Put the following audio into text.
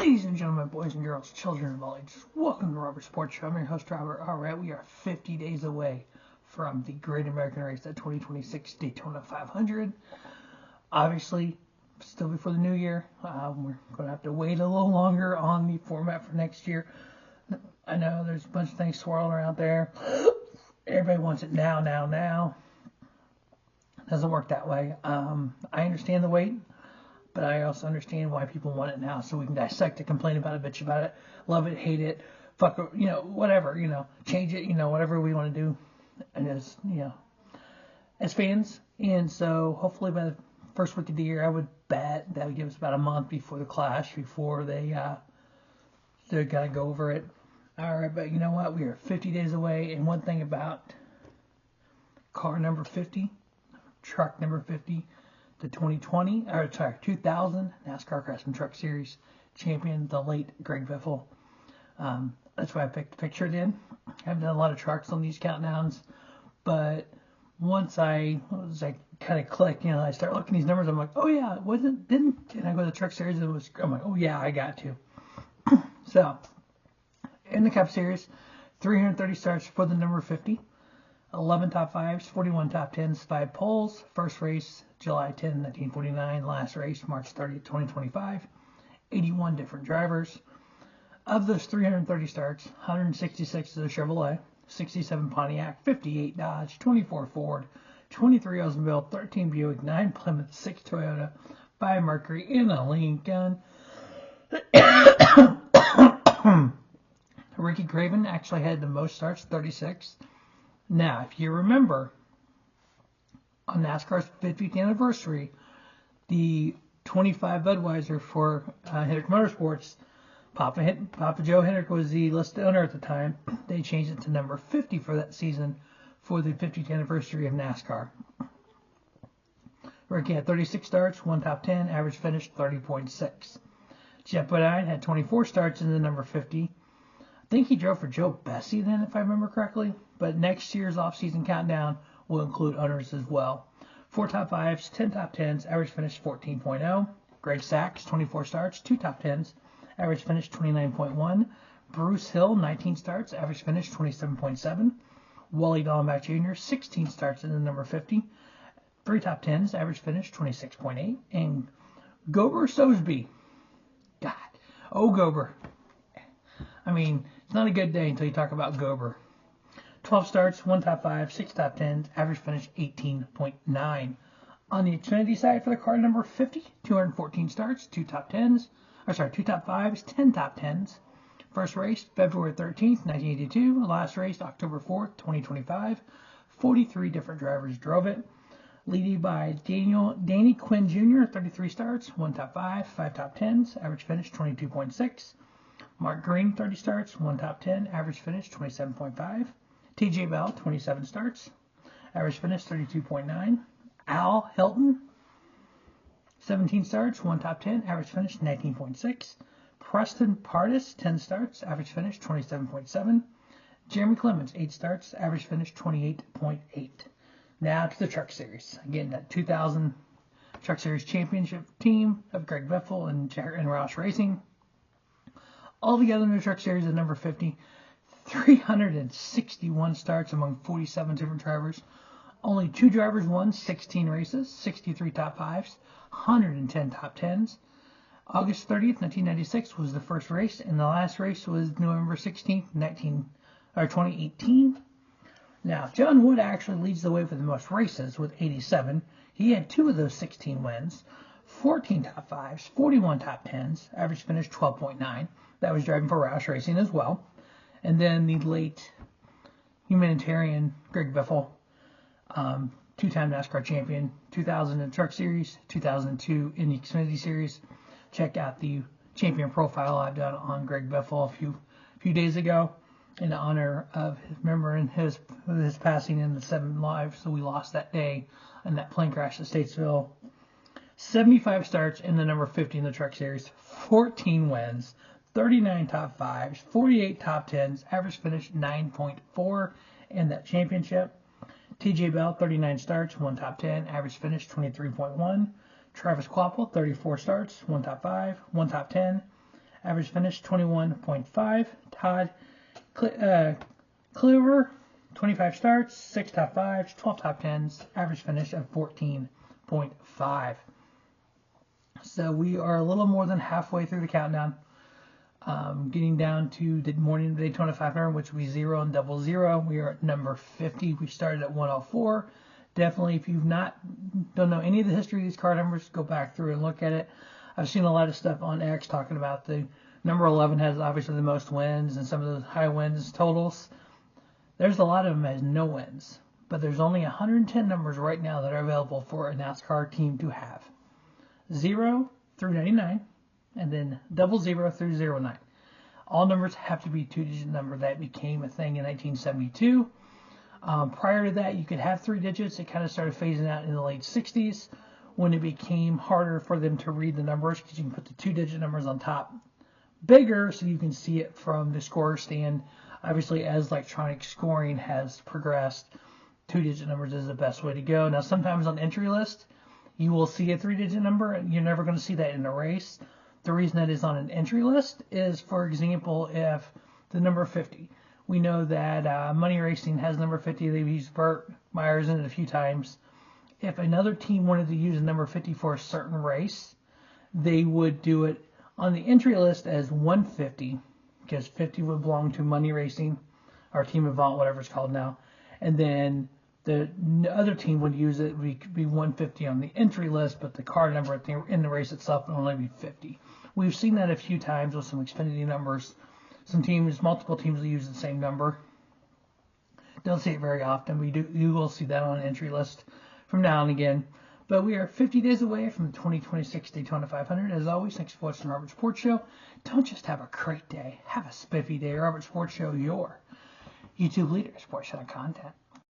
Ladies and gentlemen, boys and girls, children of all ages, welcome to Robert Sports Show. I'm your host, Robert. Alright, we are 50 days away from the Great American Race at 2026 Daytona 500. Obviously, still before the new year. We're going to have to wait a little longer on the format for next year. I know there's a bunch of things swirling around there. Everybody wants it now. It doesn't work that way. I understand the wait. But I also understand why people want it now, so we can dissect it, complain about it, bitch about it, love it, hate it, fuck it, whatever, change it, whatever we want to do, and as fans. And so hopefully by the first week of the year, I would bet that would give us about a month before the Clash, before they're gonna go over it. All right, but you know what? We are 50 days away, and one thing about car number 50, truck number 50. The 2000 NASCAR Craftsman Truck Series champion, the late Greg Biffle. That's why I picked the picture it in. I haven't done a lot of trucks on these countdowns, but once I kind of click, I start looking at these numbers. I'm like, oh yeah, and I go to the Truck Series. I'm like, oh yeah, I got to. So, in the Cup Series, 330 starts for the number 50. 11 top 5s, 41 top 10s, 5 poles. First race, July 10, 1949. Last race, March 30, 2025. 81 different drivers. Of those 330 starts, 166 is a Chevrolet, 67 Pontiac, 58 Dodge, 24 Ford, 23 Oldsmobile, 13 Buick, 9 Plymouth, 6 Toyota, 5 Mercury, and a Lincoln. Ricky Craven actually had the most starts, 36. Now, if you remember, on NASCAR's 50th anniversary, the 25 Budweiser for Hendrick Motorsports, Papa Joe Hendrick was the listed owner at the time. They changed it to number 50 for that season for the 50th anniversary of NASCAR. Ricky had 36 starts, 1 top 10, average finish 30.6. Jeff Bodine had 24 starts in the number 50. I think he drove for Joe Bessie then, if I remember correctly. But next year's off-season countdown will include owners as well. 4 top 5s, 10 top 10s, average finish 14.0. Greg Sachs, 24 starts, 2 top 10s, average finish 29.1. Bruce Hill, 19 starts, average finish 27.7. Wally Dallenbach Jr., 16 starts in the number 50, 3 top 10s, average finish 26.8. And Gober Sosby. God. Oh, Gober. I mean, it's not a good day until you talk about Gober. 12 starts, 1 top 5, 6 top 10s, average finish 18.9. On the Xfinity side for the car number 50, 214 starts, 2 top 5s, 10 top 10s. First race, February 13th, 1982. Last race, October 4th, 2025. 43 different drivers drove it. Leading by Danny Quinn Jr., 33 starts, 1 top 5, 5 top 10s, average finish 22.6. Mark Green, 30 starts, 1 top 10, average finish 27.5. TJ Bell, 27 starts, average finish 32.9. Al Hilton, 17 starts, 1 top 10, average finish 19.6. Preston Pardis, 10 starts, average finish 27.7. Jeremy Clements, 8 starts, average finish 28.8. Now to the Truck Series. Again, that 2000 Truck Series championship team of Greg Biffle and Roush Racing. Altogether in the Truck Series at number 50, 361 starts among 47 different drivers. Only 2 drivers won 16 races, 63 top 5s, 110 top 10s. August 30th, 1996 was the first race, and the last race was November 16th, 2018. Now, John Wood actually leads the way for the most races with 87. He had 2 of those 16 wins, 14 top 5s, 41 top 10s, average finish 12.9. That was driving for Roush Racing as well. And then the late humanitarian Greg Biffle, 2-time NASCAR champion, 2000 in the Truck Series, 2002 in the Xfinity Series. Check out the champion profile I've done on Greg Biffle a few days ago in honor of remembering his passing in the 7 lives that we lost that day in that plane crash at Statesville. 75 starts in the number 50 in the Truck Series, 14 wins, 39 top 5s, 48 top 10s, average finish 9.4 in that championship. TJ Bell, 39 starts, 1 top 10, average finish 23.1. Travis Kvapil, 34 starts, 1 top 5, 1 top 10, Average finish 21.5. Todd Cleaver, 25 starts, 6 top 5s, 12 top 10s, average finish of 14.5. So we are a little more than halfway through the countdown. Getting down to the morning of the Daytona 500, which will be 0 and 00. We are at number 50. We started at 104. Definitely, if you've don't know any of the history of these car numbers, go back through and look at it. I've seen a lot of stuff on X talking about the number 11 has obviously the most wins and some of those high wins totals. There's a lot of them has no wins, but there's only 110 numbers right now that are available for a NASCAR team to have. 0 through 99, and then 00 through 09. All numbers have to be two-digit number. That became a thing in 1972. Prior to that, you could have 3 digits. It kind of started phasing out in the late 60s when it became harder for them to read the numbers because you can put the 2-digit numbers on top bigger so you can see it from the score stand. Obviously, as electronic scoring has progressed, 2-digit numbers is the best way to go. Now, sometimes on entry list, you will see a 3-digit number, and you're never going to see that in a race. The reason that is on an entry list is, for example, if the number 50. We know that Money Racing has number 50. They've used Burt Myers in it a few times. If another team wanted to use a number 50 for a certain race, they would do it on the entry list as 150, because 50 would belong to Money Racing, or Team Avant, whatever it's called now. And then the other team would use it, would be 150 on the entry list, but the car number in the race itself would only be 50. We've seen that a few times with some Xfinity numbers. Some teams, multiple teams will use the same number. Don't see it very often. You will see that on an entry list from now and again. But we are 50 days away from the 2026 Daytona 500. As always, thanks for watching the Robert Sports Show. Don't just have a great day. Have a spiffy day. Robert Sports Show, your YouTube leader, sports channel content.